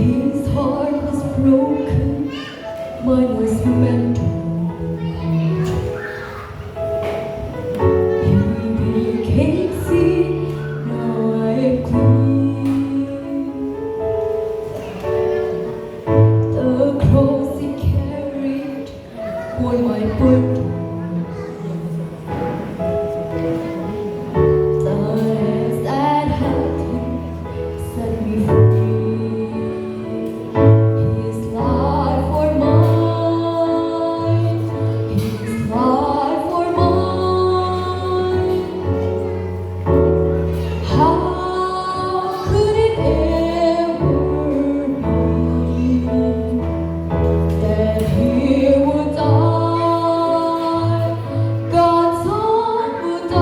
His heart was broken, mine was meant to. He became sin, now I am clean. The cross he carried bore my burden. The hands that held him set me free. His life for mine, His life for mine. How could it ever be that He would die, God's Son would die,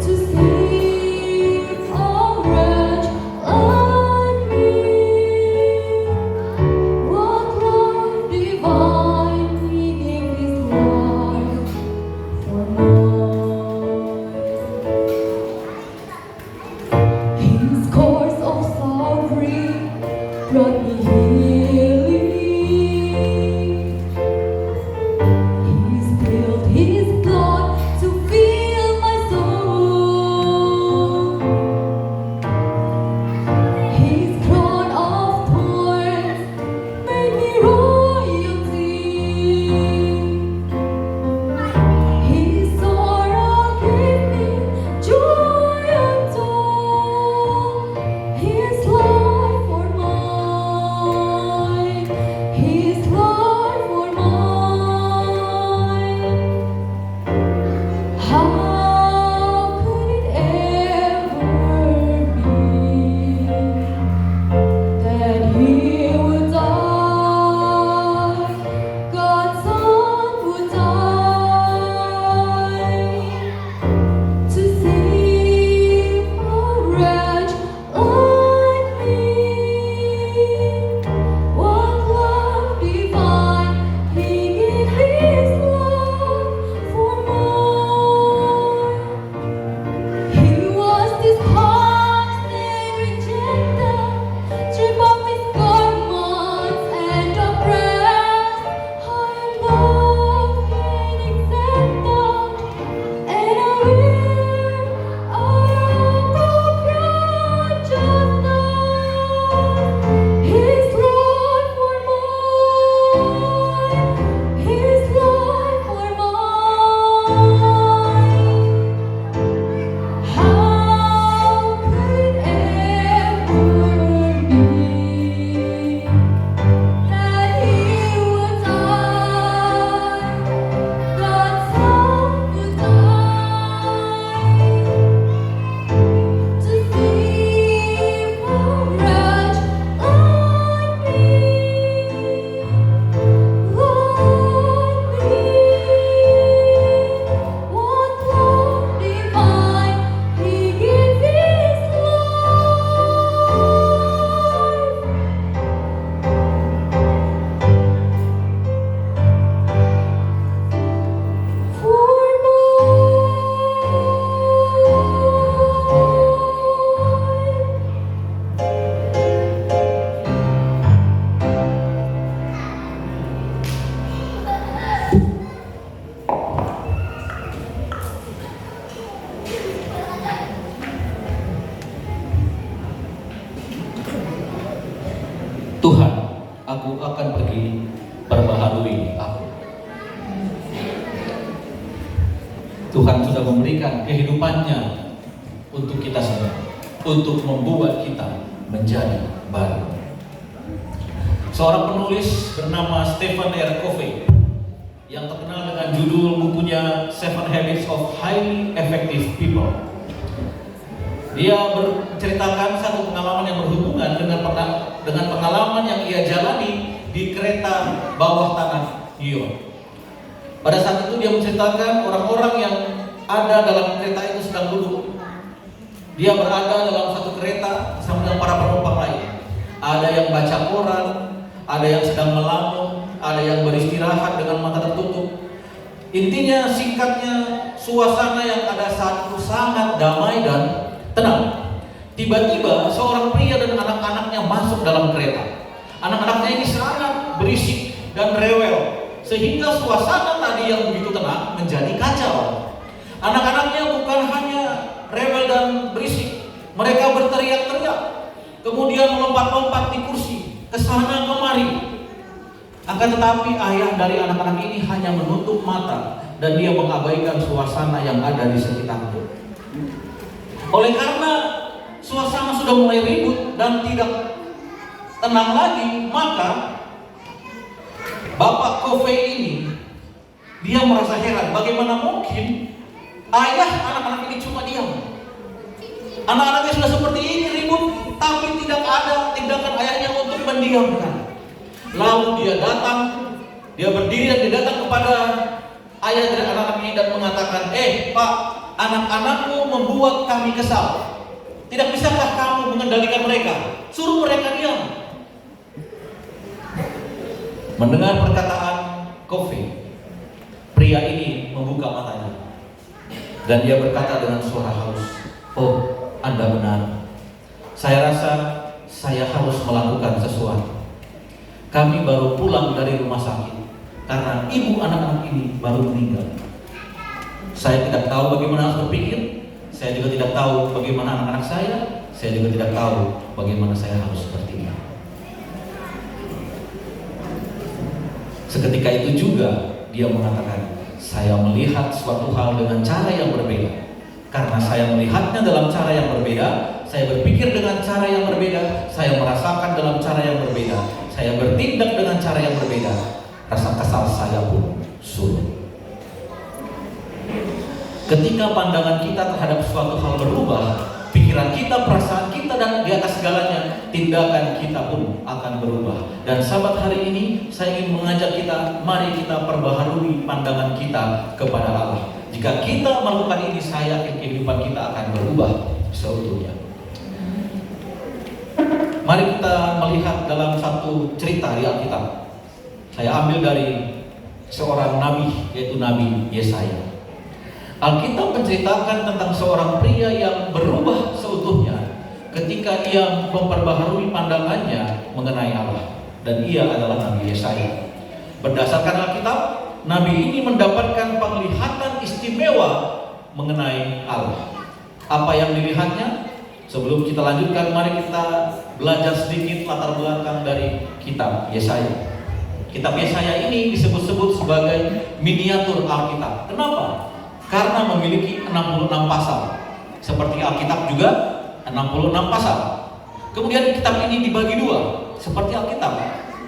to save a wretch like me? What love divine, He gave His life for mine. His course of suffering brought me healing. He spilled His blood to fill my soul. His crown of thorns made me royalty. His sorrow gave me joy untold. His life for mine, His life for mine. How could it ever be that He would die, God's Son would die, to save a wretch like me? What love divine, He gave His love for mine. He was despised and rejected, stripped of His garments and oppressed. I am loved and accepted, and I wear a robe of righteousness. His life for mine, His life for mine. How could it ever be that He would die, God's Son would die, to save a wretch like me, What love divine, He gave His life for mine. Tuhan, aku akan pergi, perbaharui aku. Tuhan sudah memberikan kehidupannya untuk kita semua, untuk membuat kita menjadi baru. Seorang penulis bernama Stephen R. Covey yang terkenal dengan judul bukunya Seven Habits of Highly Effective People. Dia menceritakan satu pengalaman yang berhubungan dengan pengalaman yang ia jalani di kereta bawah tanah New York. Pada saat itu dia menceritakan orang-orang yang ada dalam kereta itu sedang duduk. Dia berada dalam satu kereta bersama dengan para penumpang lain. Ada yang baca koran, ada yang sedang melamun, ada yang beristirahat dengan mata tertutup. Intinya, singkatnya, suasana yang ada saat itu sangat damai dan tenang. Tiba-tiba seorang pria dan anak-anaknya masuk dalam kereta. Anak-anaknya ini sangat berisik dan rewel, sehingga suasana tadi yang begitu tenang menjadi kacau. Anak-anaknya bukan hanya rewel dan berisik, mereka berteriak-teriak, kemudian melompat-lompat di kursi, ke sana kemari. Akan tetapi ayah dari anak-anak ini hanya menutup mata dan dia mengabaikan suasana yang ada di sekitarnya. Oleh karena suasana sudah mulai ribut dan tidak tenang lagi, maka Bapak Covey ini dia merasa heran, bagaimana mungkin ayah anak-anak ini cuma diam. Anak-anaknya sudah seperti ini ribut, tapi tidak ada tindakan ayahnya untuk mendiamkan. Lalu dia datang, dia berdiri dan dia datang kepada ayah dari anak-anak ini dan mengatakan, Pak, anak-anakmu membuat kami kesal. Tidak bisakah kamu mengendalikan mereka? Suruh mereka diam. Mendengar perkataan Covey, pria ini membuka matanya dan dia berkata dengan suara halus, "Oh, Anda benar. Saya rasa saya harus melakukan sesuatu. Kami baru pulang dari rumah sakit karena ibu anak-anak ini baru meninggal. Saya tidak tahu bagaimana harus berpikir. Saya juga tidak tahu bagaimana anak-anak saya juga tidak tahu bagaimana saya harus bertindak." Seketika itu juga dia mengatakan, "Saya melihat suatu hal dengan cara yang berbeda. Karena saya melihatnya dalam cara yang berbeda, saya berpikir dengan cara yang berbeda, saya merasakan dalam cara yang berbeda, saya bertindak dengan cara yang berbeda. Rasa kesal saya pun surut." Ketika pandangan kita terhadap suatu hal berubah, pikiran kita, perasaan kita, dan di atas segalanya, tindakan kita pun akan berubah. Dan sahabat, hari ini saya ingin mengajak kita, mari kita perbaharui pandangan kita kepada Allah. Jika kita melakukan ini, saya yakin kehidupan kita akan berubah seutuhnya. Mari kita melihat dalam satu cerita di Alkitab. Saya ambil dari seorang nabi, yaitu Nabi Yesaya. Alkitab menceritakan tentang seorang pria yang berubah seutuhnya ketika ia memperbaharui pandangannya mengenai Allah, dan ia adalah Nabi Yesaya. Berdasarkan Alkitab, nabi ini mendapatkan penglihatan istimewa mengenai Allah. Apa yang dilihatnya? Sebelum kita lanjutkan, mari kita belajar sedikit latar belakang dari kitab Yesaya. Kitab Yesaya ini disebut-sebut sebagai miniatur Alkitab. Kenapa? Karena memiliki 66 pasal. Seperti Alkitab juga 66 pasal. Kemudian kitab ini dibagi dua, seperti Alkitab.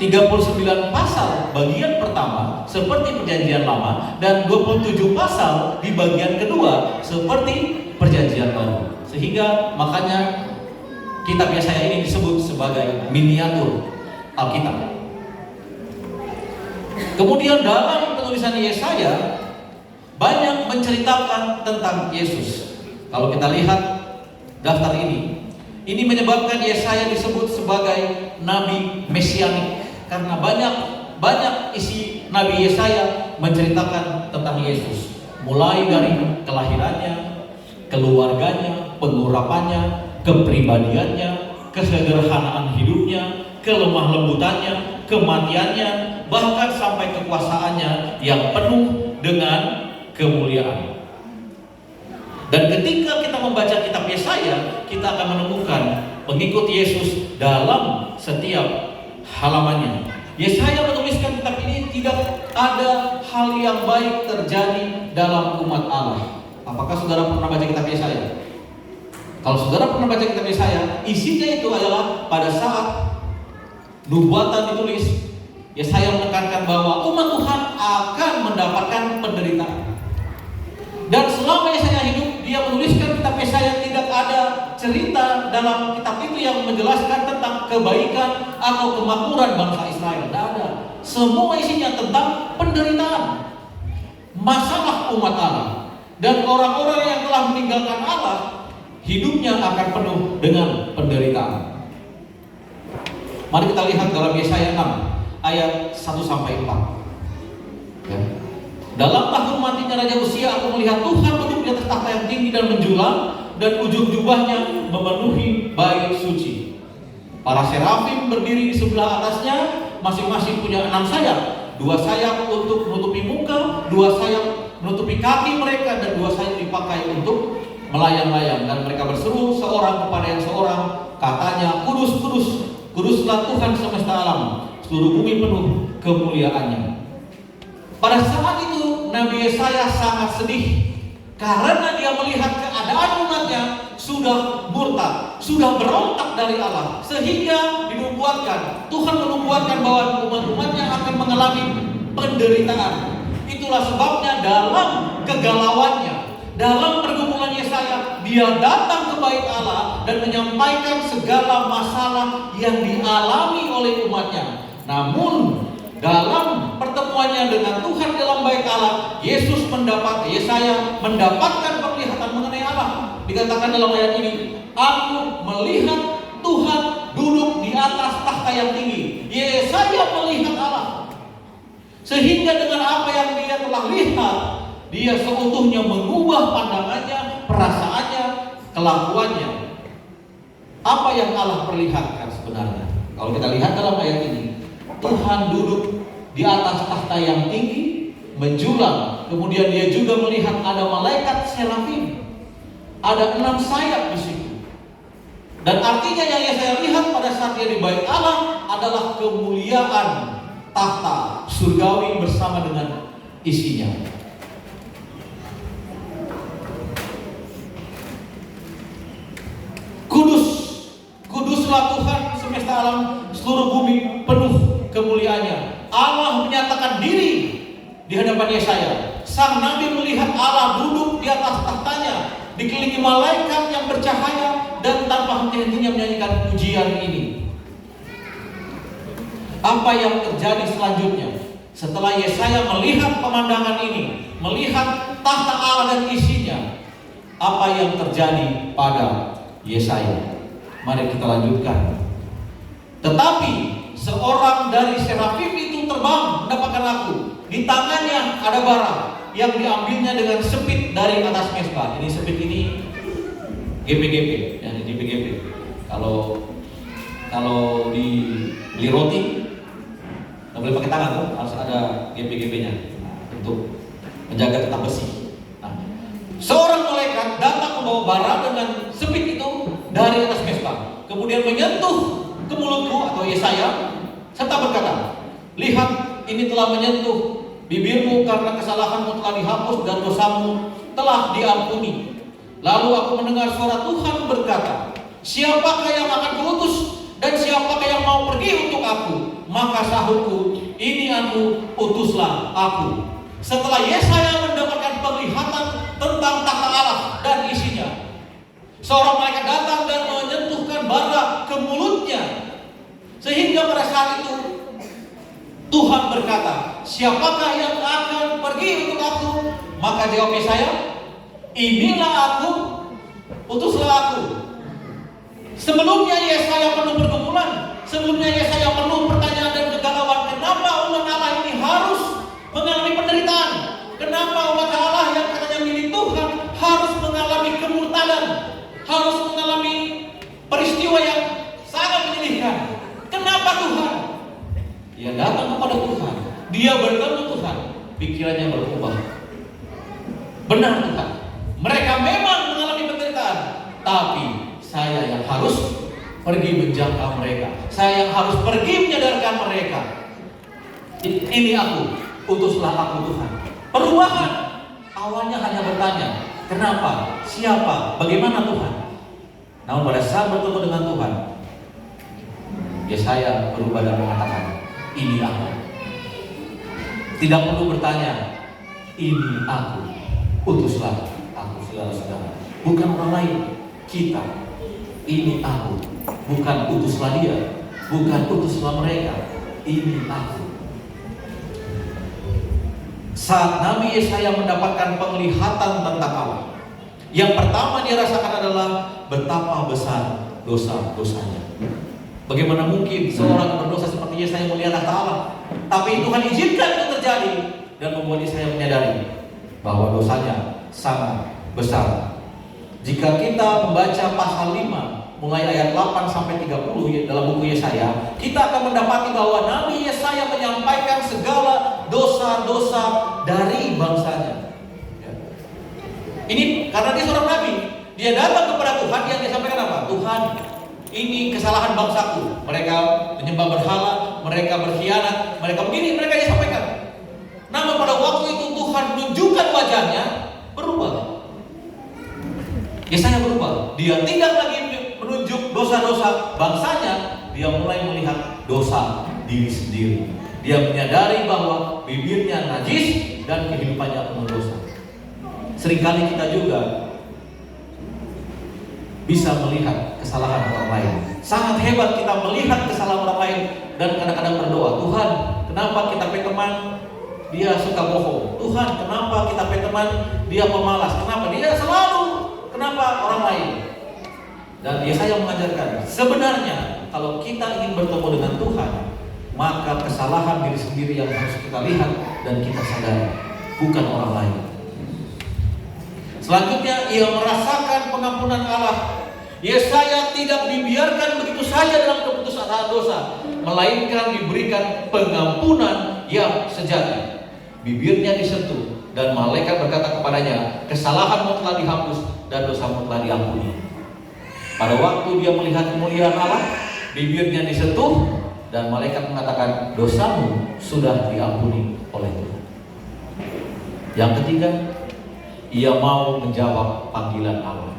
39 pasal bagian pertama seperti Perjanjian Lama, dan 27 pasal di bagian kedua seperti Perjanjian Baru. Sehingga makanya kitab Yesaya ini disebut sebagai miniatur Alkitab. Kemudian dalam penulisan Yesaya banyak menceritakan tentang Yesus. Kalau kita lihat daftar ini menyebabkan Yesaya disebut sebagai nabi mesianik, karena banyak isi Nabi Yesaya menceritakan tentang Yesus, mulai dari kelahirannya, keluarganya, pengurapannya, kepribadiannya, kesederhanaan hidupnya, kelemah lembutannya, kematiannya, bahkan sampai kekuasaannya yang penuh dengan kemuliaan. Dan ketika kita membaca kitab Yesaya, kita akan menemukan pengikut Yesus dalam setiap halamannya. Yesaya menuliskan kitab ini, tidak ada hal yang baik terjadi dalam umat Allah. Apakah saudara pernah baca kitab Yesaya? Kalau saudara pernah baca kitab Yesaya, isinya itu adalah pada saat nubuatan ditulis, Yesaya menekankan bahwa umat Tuhan akan mendapatkan penderitaan. Dan selama Yesaya hidup, dia menuliskan kitab Yesaya, tidak ada cerita dalam kitab itu yang menjelaskan tentang kebaikan atau kemakmuran bangsa Israel. Tidak ada. Semua isinya tentang penderitaan, masalah umat Allah. Dan orang-orang yang telah meninggalkan Allah, hidupnya akan penuh dengan penderitaan. Mari kita lihat dalam Yesaya 6 ayat 1-4. Ya. Dalam tahun matinya Raja Uzia, aku melihat Tuhan duduk di atas takhta yang tinggi dan menjulang, dan ujung jubahnya memenuhi Para serafim berdiri di sebelah atasnya, masing-masing punya 6 sayap. 2 sayap untuk menutupi muka, 2 sayap menutupi kaki mereka, dan 2 sayap dipakai untuk melayang-layang. Dan mereka berseru seorang kepada yang seorang, katanya, kudus, kudus, kuduslah Tuhan semesta alam, seluruh bumi penuh kemuliaannya. Pada saat itu Nabi Yesaya sangat sedih karena dia melihat keadaan umatnya sudah murtad, sudah berontak dari Allah, sehingga Tuhan menubuatkan bahwa umat-umatnya akan mengalami penderitaan. Itulah sebabnya dalam kegalauannya, dalam pergumulan Yesaya, dia datang ke bait Allah dan menyampaikan segala masalah yang dialami oleh umatnya. Namun dalam pertemuannya dengan Tuhan dalam bait Allah, Yesaya mendapatkan penglihatan mengenai Allah. Dikatakan dalam ayat ini, aku melihat Tuhan duduk di atas tahta yang tinggi. Yesaya melihat Allah, sehingga dengan apa yang dia telah lihat, dia seutuhnya mengubah pandangannya, perasaannya, kelakuannya. Apa yang Allah perlihatkan sebenarnya? Kalau kita lihat dalam ayat ini, Tuhan duduk di atas tahta yang tinggi, menjulang. Kemudian dia juga melihat ada malaikat serafim, ada 6 sayap di situ. Dan artinya yang saya lihat pada saat dia di bait Allah adalah kemuliaan tahta surgawi bersama dengan isinya. Kudus, kuduslah Tuhan semesta alam, seluruh bumi penuh kemuliaannya. Allah menyatakan diri di hadapan Yesaya. Sang Nabi melihat Allah duduk di atas tahtanya, dikelilingi malaikat yang bercahaya, dan tanpa henti-hentinya menyanyikan pujian ini. Apa yang terjadi selanjutnya? Setelah Yesaya melihat pemandangan ini, melihat tahta Allah dan isinya, apa yang terjadi pada Yesaya? Mari kita lanjutkan. Tetapi seorang dari serafim itu terbang mendapatkan aku. Di tangannya ada bara yang diambilnya dengan sepit dari atas mesbah. Ini sepit ini GPGP, ya, GPGP. Kalau di beli roti nggak boleh pakai tangan tuh, harus ada GPGP-nya untuk menjaga tetap bersih. Nah, seorang malaikat datang membawa bara dengan sepit itu dari atas mesbah, kemudian menyentuh ke mulutku atau Yesaya, serta berkata, lihat, ini telah menyentuh bibirmu karena kesalahanmu telah dihapus dan dosamu telah diampuni. Lalu aku mendengar suara Tuhan berkata, siapakah yang akan kuutus dan siapakah yang mau pergi untuk aku? Maka sahutku, ini aku, utuslah aku. Setelah Yesaya mendapatkan penglihatan tentang tahta Allah dan isinya, seorang malaikat datang dan menyentuhkan bara ke mulutnya, sehingga pada saat itu Tuhan berkata, siapakah yang akan pergi untuk aku? Maka jawab Yesaya, inilah aku, utuslah aku. Sebelumnya Yesaya penuh pergumulan, sebelumnya Yesaya penuh pertanyaan dan kegalauan. Kenapa umat Allah ini harus mengalami penderitaan? Kenapa umat Allah yang katanya milik Tuhan harus mengalami kemurtadan, harus mengalami peristiwa yang sangat menyedihkan? Kenapa Tuhan? Dia datang kepada Tuhan, dia bertemu Tuhan, pikirannya berubah. Benar Tuhan, mereka memang mengalami penderitaan, tapi saya yang harus pergi menjangkau mereka, saya yang harus pergi menyadarkan mereka. Ini aku, utuslah aku Tuhan. Perubahan. Awalnya hanya bertanya, kenapa, siapa, bagaimana Tuhan. Namun pada saat bertemu dengan Tuhan, Yesaya berubah dan mengatakan, ini aku. Tidak perlu bertanya, ini aku, utuslah aku, saudara-saudara. Bukan orang lain, kita. Ini aku, bukan utuslah dia, bukan utuslah mereka. Ini aku. Saat Nabi Yesaya mendapatkan penglihatan tentang Allah, yang pertama dia rasakan adalah betapa besar dosa-dosanya. Bagaimana mungkin seorang yang berdosa seperti Yesaya melihat tahta Allah? Tapi Tuhan izinkan itu terjadi dan membuat Yesaya menyadari bahwa dosanya sangat besar. Jika kita membaca pasal 5 mulai ayat 8 sampai 30 dalam buku Yesaya, kita akan mendapati bahwa Nabi Yesaya menyampaikan segala dosa-dosa dari bangsanya. Ya. Ini karena dia seorang nabi, dia datang kepada Tuhan, yang dia sampaikan apa? Tuhan, ini kesalahan bangsaku. Mereka menyembah berhala, mereka berkhianat, mereka begini, mereka dia sampaikan. Namun pada waktu itu Tuhan menunjukkan wajahnya, berubah. Yesaya berubah. Dia tidak lagi menunjuk dosa-dosa bangsanya, dia mulai melihat dosa diri sendiri. Dia menyadari bahwa bibirnya najis dan kehidupannya penuh dosa. Seringkali kita juga bisa melihat kesalahan orang lain. Sangat hebat kita melihat kesalahan orang lain dan kadang-kadang berdoa, Tuhan, kenapa kita punya teman dia suka bohong? Tuhan, kenapa kita punya teman dia pemalas? Kenapa dia selalu? Kenapa orang lain? Dan Yesaya mengajarkan, sebenarnya kalau kita ingin bertemu dengan Tuhan, maka kesalahan diri sendiri yang harus kita lihat dan kita sadari, bukan orang lain. Selanjutnya, ia merasakan pengampunan Allah. Yesaya tidak dibiarkan begitu saja dalam keputusasaan dosa, melainkan diberikan pengampunan yang sejati. Bibirnya disentuh dan malaikat berkata kepadanya, kesalahanmu telah dihapus dan dosamu telah diampuni. Pada waktu dia melihat kemuliaan Allah, bibirnya disentuh dan malaikat mengatakan, dosamu sudah diampuni oleh Tuhan. Yang ketiga, ia mau menjawab panggilan Allah.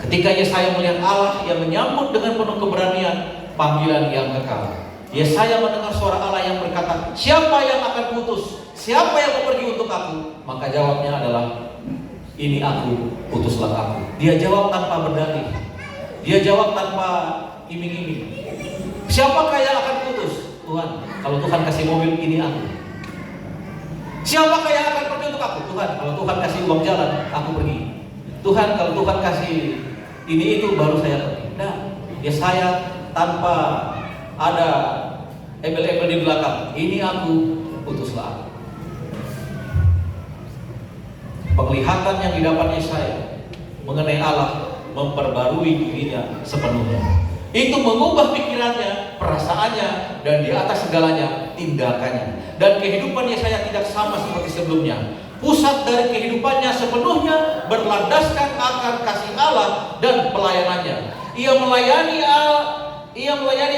Ketika Yesaya melihat Allah yang menyambut dengan penuh keberanian panggilan yang kekal, Yesaya mendengar suara Allah yang berkata, siapa yang akan putus? Siapa yang mau pergi untuk aku? Maka jawabnya adalah, ini aku, putuslah aku. Dia jawab tanpa berdalih. Dia jawab tanpa iming-iming. Siapakah yang akan putus? Tuhan, kalau Tuhan kasih mobil, ini aku. Siapakah yang akan pergi untuk aku? Tuhan, kalau Tuhan kasih uang jalan, aku pergi. Tuhan, kalau Tuhan kasih ini itu, baru saya pergi. Nah, Yesaya tanpa ada embel-embel di belakang, ini aku, putuslah aku. Penglihatan yang didapat Yesaya mengenai Allah memperbarui dirinya sepenuhnya. Itu mengubah pikirannya, perasaannya, dan di atas segalanya tindakannya. Dan kehidupan Yesaya tidak sama seperti sebelumnya. Pusat dari kehidupannya sepenuhnya berlandaskan akan kasih Allah dan pelayanannya. Ia melayani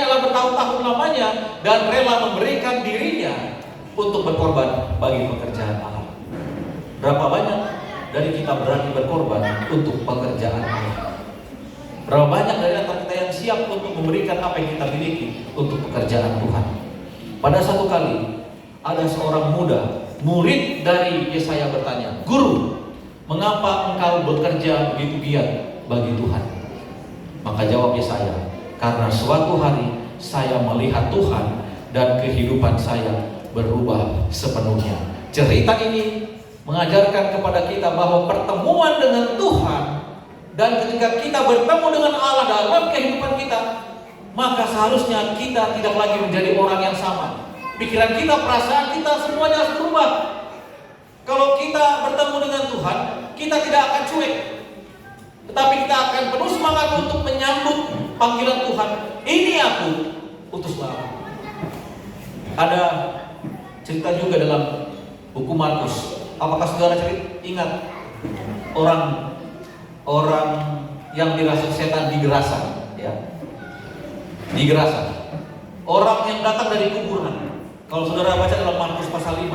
Allah bertahun-tahun lamanya dan rela memberikan dirinya untuk berkorban bagi pekerjaan Allah. Berapa banyak dari kita berani berkorban untuk pekerjaan Allah? Berapa banyak dari antara kita yang siap untuk memberikan apa yang kita miliki untuk pekerjaan Tuhan? Pada satu kali ada seorang muda, murid dari Yesaya bertanya, Guru, mengapa engkau bekerja begitu giat bagi Tuhan? Maka jawab Yesaya, karena suatu hari saya melihat Tuhan dan kehidupan saya berubah sepenuhnya. Cerita ini mengajarkan kepada kita bahwa pertemuan dengan Tuhan dan ketika kita bertemu dengan Allah dalam kehidupan kita, maka seharusnya kita tidak lagi menjadi orang yang sama. Pikiran kita, perasaan kita, semuanya harus berubah. Kalau kita bertemu dengan Tuhan, kita tidak akan cuek, tetapi kita akan penuh semangat untuk menyambut panggilan Tuhan. Ini aku, utuslah aku. Ada cerita juga dalam buku Markus. Apakah saudara ingat orang yang dirasuk setan di Gerasa? Ya, di Gerasa. Orang yang datang dari kuburan. Kalau saudara baca dalam Markus pasal 5,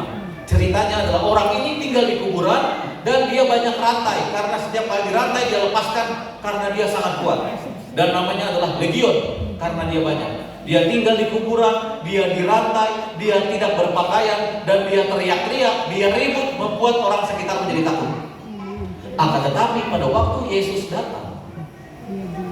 ceritanya adalah orang ini tinggal di kuburan dan dia banyak rantai. Karena setiap kali dirantai dia lepaskan karena dia sangat kuat. Dan namanya adalah legion karena dia banyak. Dia tinggal di kuburan, dia dirantai, dia tidak berpakaian, dan dia teriak-teriak, dia ribut, membuat orang sekitar menjadi takut. Akan tetapi pada waktu Yesus datang,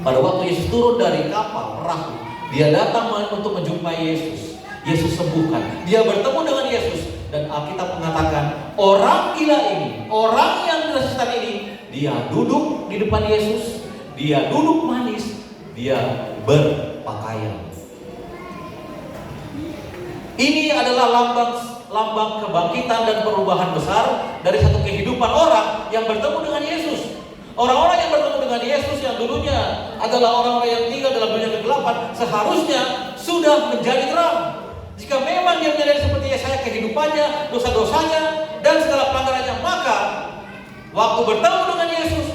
pada waktu Yesus turun dari kapal perahu, dia datang untuk menjumpai Yesus. Yesus sembuhkan, dia bertemu dengan Yesus, dan Alkitab mengatakan orang gila ini, orang yang gila ini, dia duduk di depan Yesus, dia duduk manis, dia berpakaian. Ini adalah lambang kebangkitan dan perubahan besar dari satu kehidupan orang yang bertemu dengan Yesus. Orang-orang yang bertemu dengan Yesus yang dulunya adalah orang-orang yang tinggal dalam dunia kegelapan, seharusnya sudah menjadi terang. Jika memang dia menyadari seperti Yesaya kehidupannya, dosa-dosanya, dan segala pelanggarannya, maka waktu bertemu dengan Yesus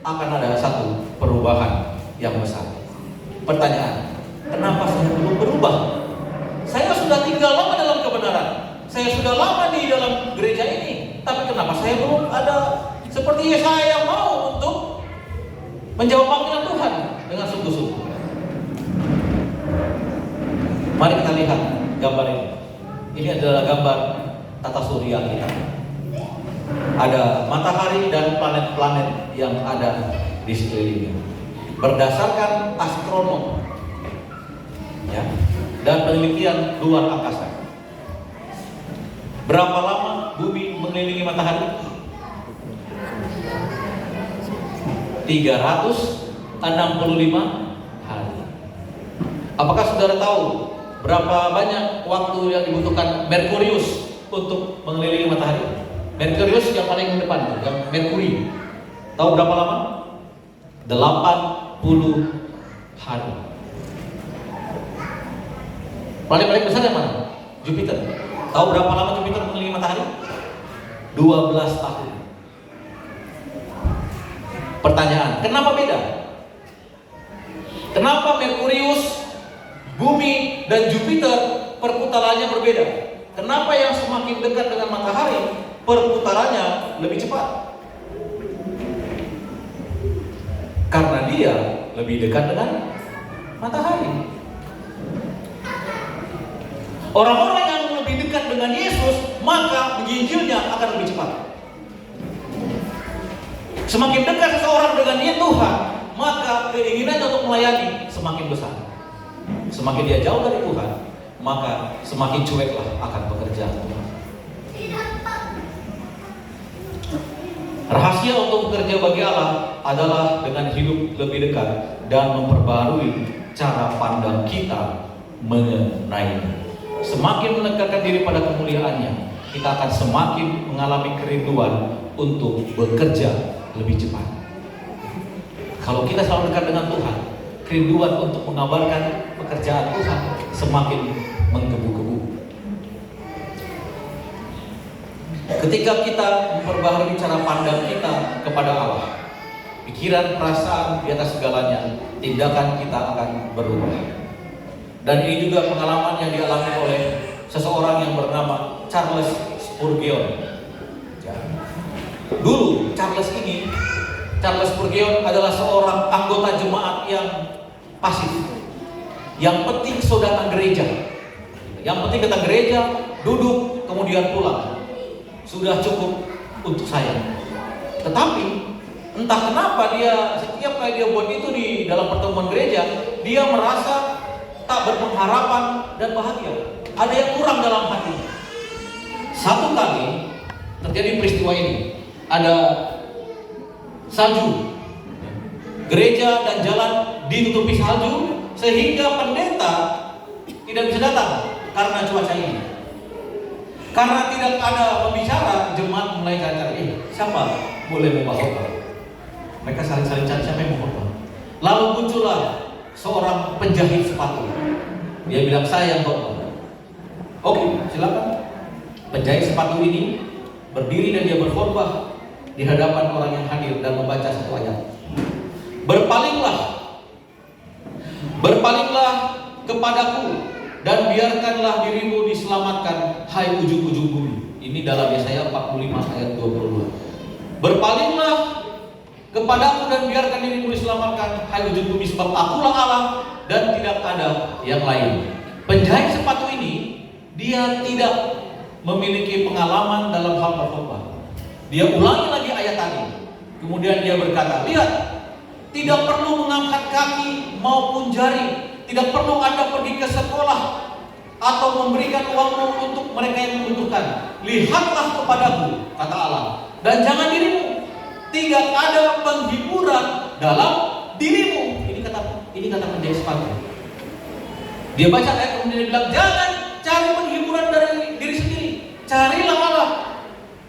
akan ada satu perubahan yang besar. Pertanyaan, kenapa saya belum berubah? Saya sudah tinggal lama dalam kebenaran, saya sudah lama di dalam gereja ini, tapi kenapa saya belum ada seperti Yesaya yang mau untuk menjawab panggilan Tuhan dengan sungguh-sungguh? Mari kita lihat gambar ini. Ini adalah gambar tata surya kita. Ada matahari dan planet-planet yang ada di sekelilingnya. Berdasarkan astronom, ya, dan penelitian luar angkasa. Berapa lama bumi mengelilingi matahari? 365 hari. Apakah saudara tahu berapa banyak waktu yang dibutuhkan Merkurius untuk mengelilingi matahari? Merkurius yang paling depan, yang Merkuri. Tahu berapa lama? 80 hari. Paling besar yang mana? Jupiter. Tahu berapa lama Jupiter mengelilingi matahari? 12 tahun. Pertanyaan, kenapa beda? Kenapa Merkurius, Bumi, dan Jupiter perputarannya berbeda? Kenapa yang semakin dekat dengan matahari perputarannya lebih cepat? Karena dia lebih dekat dengan matahari. Orang-orang yang lebih dekat dengan Yesus, maka menginjilnya akan lebih cepat. Semakin dekat seseorang dengan Tuhan, maka keinginannya untuk melayani semakin besar. Semakin dia jauh dari Tuhan, maka semakin cueklah akan pekerjaan Tuhan. Rahasia untuk bekerja bagi Allah adalah dengan hidup lebih dekat dan memperbarui cara pandang kita mengenainya. Semakin mendekatkan diri pada kemuliaannya, kita akan semakin mengalami kerinduan untuk bekerja lebih cepat. Kalau kita selalu dekat dengan Tuhan, kerinduan untuk mengabarkan pekerjaan Tuhan semakin menggebu-gebu. Ketika kita memperbaharui cara pandang kita kepada Allah, pikiran, perasaan di atas segalanya, tindakan kita akan berubah. Dan ini juga pengalaman yang dialami oleh seseorang yang bernama Charles Spurgeon. Dulu Charles Spurgeon adalah seorang anggota jemaat yang pasif. Yang penting sudah datang gereja. Yang penting datang gereja, duduk, kemudian pulang. Sudah cukup untuk saya. Tetapi entah kenapa dia setiap kali dia buat itu di dalam pertemuan gereja, dia merasa tak berpengharapan dan bahagia. Ada yang kurang dalam hati. Satu kali terjadi peristiwa ini. Ada salju, gereja dan jalan ditutupi salju sehingga pendeta tidak bisa datang karena cuaca ini. Karena tidak ada pembicara, jemaat mulai cari siapa boleh membawa khotbah. Mereka saling cari siapa yang mau khotbah. Lalu muncullah seorang penjahit sepatu. Dia bilang, saya yang khotbah. Oke, silakan. Penjahit sepatu ini berdiri dan dia berkhotbah di hadapan orang yang hadir dan membaca satu ayat. Berpalinglah kepadaku dan biarkanlah dirimu diselamatkan, hai ujung-ujung bumi. Ini dalam Yesaya 45 ayat 22. Berpalinglah kepadaku dan biarkan dirimu diselamatkan, hai ujung bumi, sebab akulah Allah dan tidak ada yang lain. Penjahit sepatu ini, dia tidak memiliki pengalaman dalam hal berkhotbah. Dia ulangi lagi ayat tadi. Kemudian dia berkata, lihat, tidak perlu mengangkat kaki maupun jari, tidak perlu Anda pergi ke sekolah atau memberikan uangmu untuk mereka yang membutuhkan. Lihatlah kepadaku, kata Allah, dan jangan dirimu. Tidak ada penghiburan dalam dirimu. Ini kata penjahit sepatu. Dia baca ayat kemudian dia bilang, jangan cari penghiburan dari diri sendiri, carilah Allah.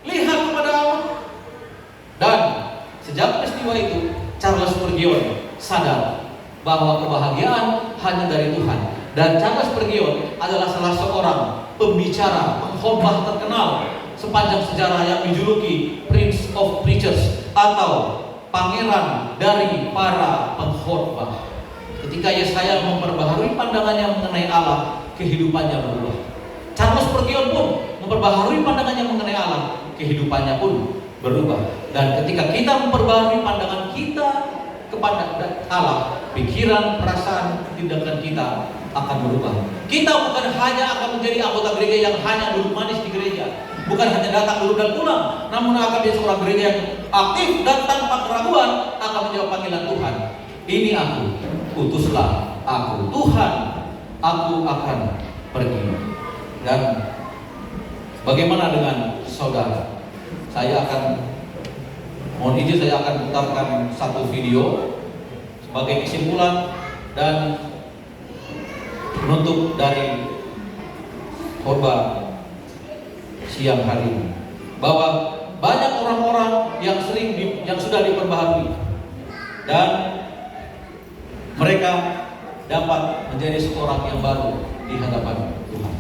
Lihat kepada Allah. Dan sejak peristiwa itu, Charles Spurgeon sadar bahwa kebahagiaan hanya dari Tuhan. Dan Charles Spurgeon adalah salah seorang pembicara, pengkhotbah terkenal sepanjang sejarah yang dijuluki Prince of Preachers atau pangeran dari para pengkhotbah. Ketika Yesaya memperbaharui pandangannya mengenai Allah, kehidupannya berubah. Charles Spurgeon pun memperbaharui pandangannya mengenai Allah, kehidupannya pun berubah. Dan ketika kita memperbaharui pandangan kita kepada Allah, pikiran, perasaan, tindakan kita akan berubah. Kita bukan hanya akan menjadi anggota gereja yang hanya duduk manis di gereja, bukan hanya datang dulu dan pulang, namun akan menjadi seorang gereja yang aktif dan tanpa keraguan akan menjawab panggilan Tuhan. Ini aku, utuslah aku, Tuhan, aku akan pergi. Dan bagaimana dengan saudara? Saya mohon izin, saya akan putarkan satu video sebagai kesimpulan dan penutup dari khotbah siang hari ini, bahwa banyak orang-orang yang sudah diperbaharui dan mereka dapat menjadi seorang yang baru di hadapan Tuhan.